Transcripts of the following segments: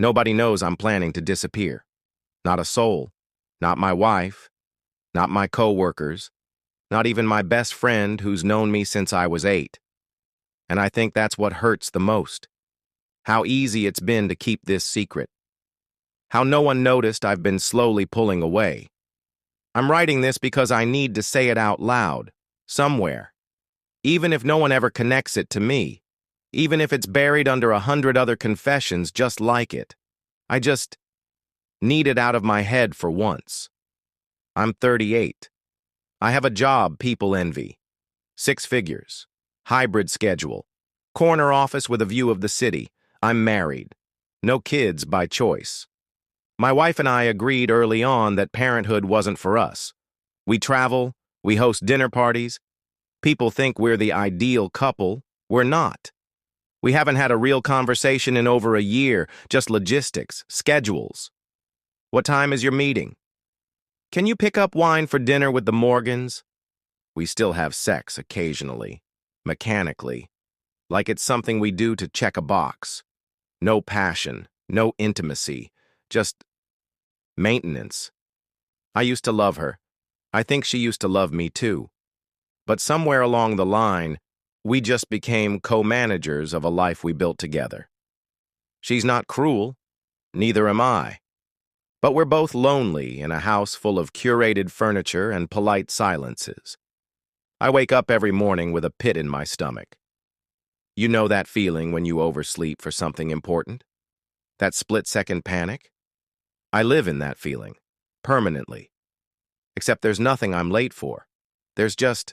Nobody knows I'm planning to disappear. Not a soul. Not my wife. Not my coworkers. Not even my best friend who's known me since I was 8. And I think that's what hurts the most. How easy it's been to keep this secret. How no one noticed I've been slowly pulling away. I'm writing this because I need to say it out loud, somewhere. Even if no one ever connects it to me. Even if it's buried under 100 other confessions just like it. I just need it out of my head for once. I'm 38. I have a job people envy. 6 figures. Hybrid schedule. Corner office with a view of the city. I'm married. No kids by choice. My wife and I agreed early on that parenthood wasn't for us. We travel, we host dinner parties. People think we're the ideal couple. We're not. We haven't had a real conversation in over a year, just logistics, schedules. What time is your meeting? Can you pick up wine for dinner with the Morgans? We still have sex occasionally, mechanically, like it's something we do to check a box. No passion, no intimacy, just maintenance. I used to love her. I think she used to love me too. But somewhere along the line, we just became co-managers of a life we built together. She's not cruel, neither am I. But we're both lonely in a house full of curated furniture and polite silences. I wake up every morning with a pit in my stomach. You know that feeling when you oversleep for something important? That split-second panic? I live in that feeling, permanently. Except there's nothing I'm late for. There's just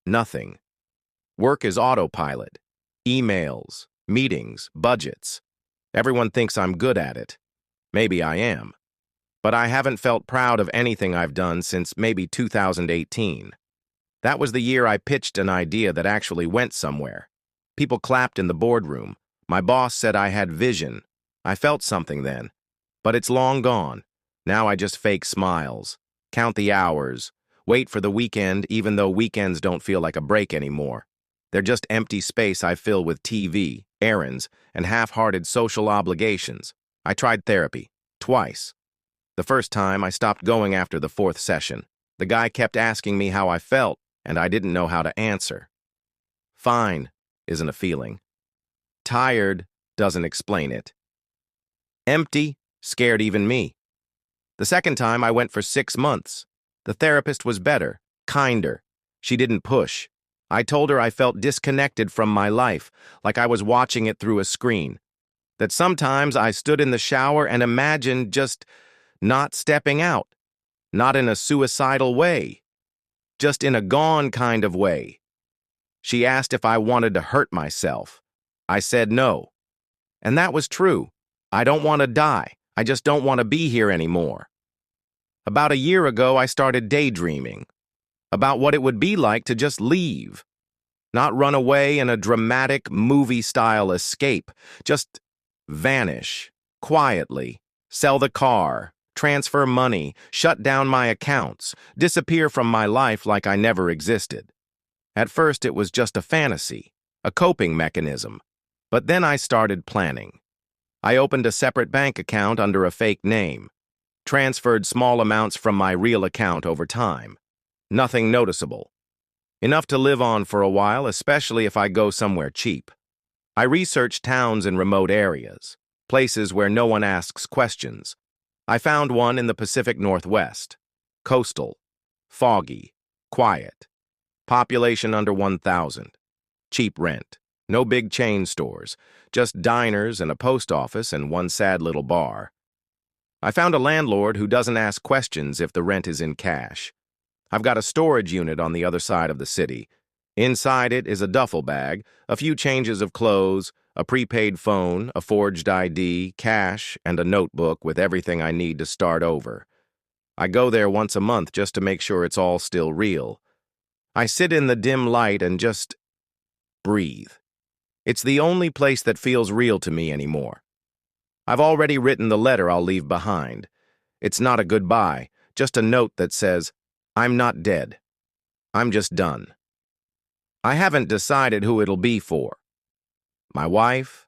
nothing. Work is autopilot. Emails, meetings, budgets. Everyone thinks I'm good at it. Maybe I am. But I haven't felt proud of anything I've done since maybe 2018. That was the year I pitched an idea that actually went somewhere. People clapped in the boardroom. My boss said I had vision. I felt something then. But it's long gone. Now I just fake smiles, count the hours, wait for the weekend even though weekends don't feel like a break anymore. They're just empty space I fill with TV, errands, and half-hearted social obligations. I tried therapy, twice. The first time, I stopped going after the 4th session. The guy kept asking me how I felt, and I didn't know how to answer. Fine isn't a feeling. Tired doesn't explain it. Empty scared even me. The second time, I went for 6 months. The therapist was better, kinder. She didn't push. I told her I felt disconnected from my life, like I was watching it through a screen. That sometimes I stood in the shower and imagined just not stepping out. Not in a suicidal way. Just in a gone kind of way. She asked if I wanted to hurt myself. I said no. And that was true. I don't want to die. I just don't want to be here anymore. About a year ago, I started daydreaming about what it would be like to just leave. Not run away in a dramatic movie-style escape. Just vanish, quietly, sell the car, transfer money, shut down my accounts, disappear from my life like I never existed. At first, it was just a fantasy, a coping mechanism. But then I started planning. I opened a separate bank account under a fake name, transferred small amounts from my real account over time. Nothing noticeable. Enough to live on for a while, especially if I go somewhere cheap. I researched towns in remote areas, places where no one asks questions. I found one in the Pacific Northwest. Coastal, foggy, quiet. Population under 1,000. Cheap rent. No big chain stores. Just diners and a post office and one sad little bar. I found a landlord who doesn't ask questions if the rent is in cash. I've got a storage unit on the other side of the city. Inside it is a duffel bag, a few changes of clothes, a prepaid phone, a forged ID, cash, and a notebook with everything I need to start over. I go there once a month just to make sure it's all still real. I sit in the dim light and just breathe. It's the only place that feels real to me anymore. I've already written the letter I'll leave behind. It's not a goodbye, just a note that says, I'm not dead. I'm just done. I haven't decided who it'll be for. My wife?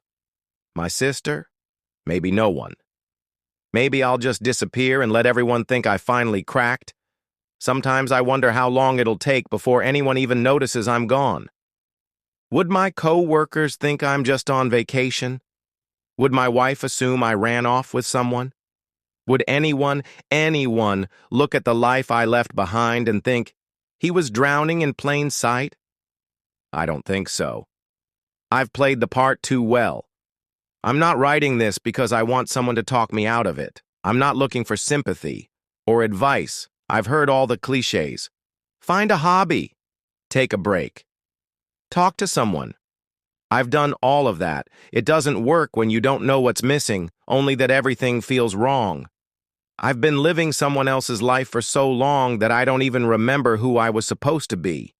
My sister? Maybe no one. Maybe I'll just disappear and let everyone think I finally cracked. Sometimes I wonder how long it'll take before anyone even notices I'm gone. Would my co-workers think I'm just on vacation? Would my wife assume I ran off with someone? Would anyone look at the life I left behind and think, he was drowning in plain sight? I don't think so. I've played the part too well. I'm not writing this because I want someone to talk me out of it. I'm not looking for sympathy or advice. I've heard all the cliches. Find a hobby. Take a break. Talk to someone. I've done all of that. It doesn't work when you don't know what's missing, only that everything feels wrong. I've been living someone else's life for so long that I don't even remember who I was supposed to be.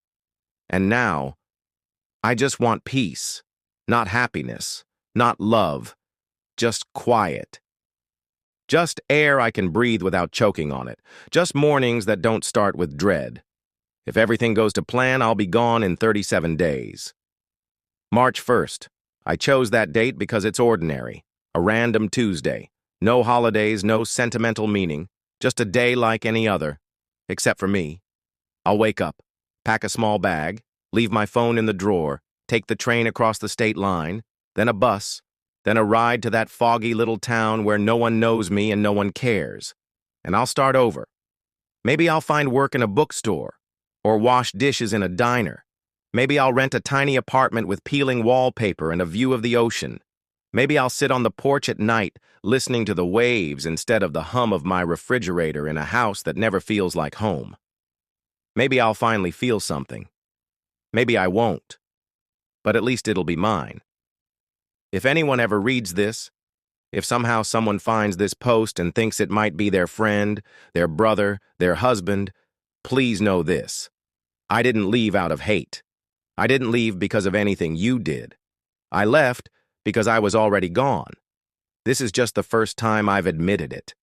And now, I just want peace, not happiness, not love, just quiet. Just air I can breathe without choking on it. Just mornings that don't start with dread. If everything goes to plan, I'll be gone in 37 days. March 1st. I chose that date because it's ordinary. A random Tuesday. No holidays, no sentimental meaning. Just a day like any other. Except for me. I'll wake up, pack a small bag, leave my phone in the drawer, take the train across the state line, then a bus, then a ride to that foggy little town where no one knows me and no one cares. And I'll start over. Maybe I'll find work in a bookstore, or wash dishes in a diner. Maybe I'll rent a tiny apartment with peeling wallpaper and a view of the ocean. Maybe I'll sit on the porch at night, listening to the waves instead of the hum of my refrigerator in a house that never feels like home. Maybe I'll finally feel something. Maybe I won't. But at least it'll be mine. If anyone ever reads this, if somehow someone finds this post and thinks it might be their friend, their brother, their husband, please know this. I didn't leave out of hate. I didn't leave because of anything you did. I left because I was already gone. This is just the first time I've admitted it.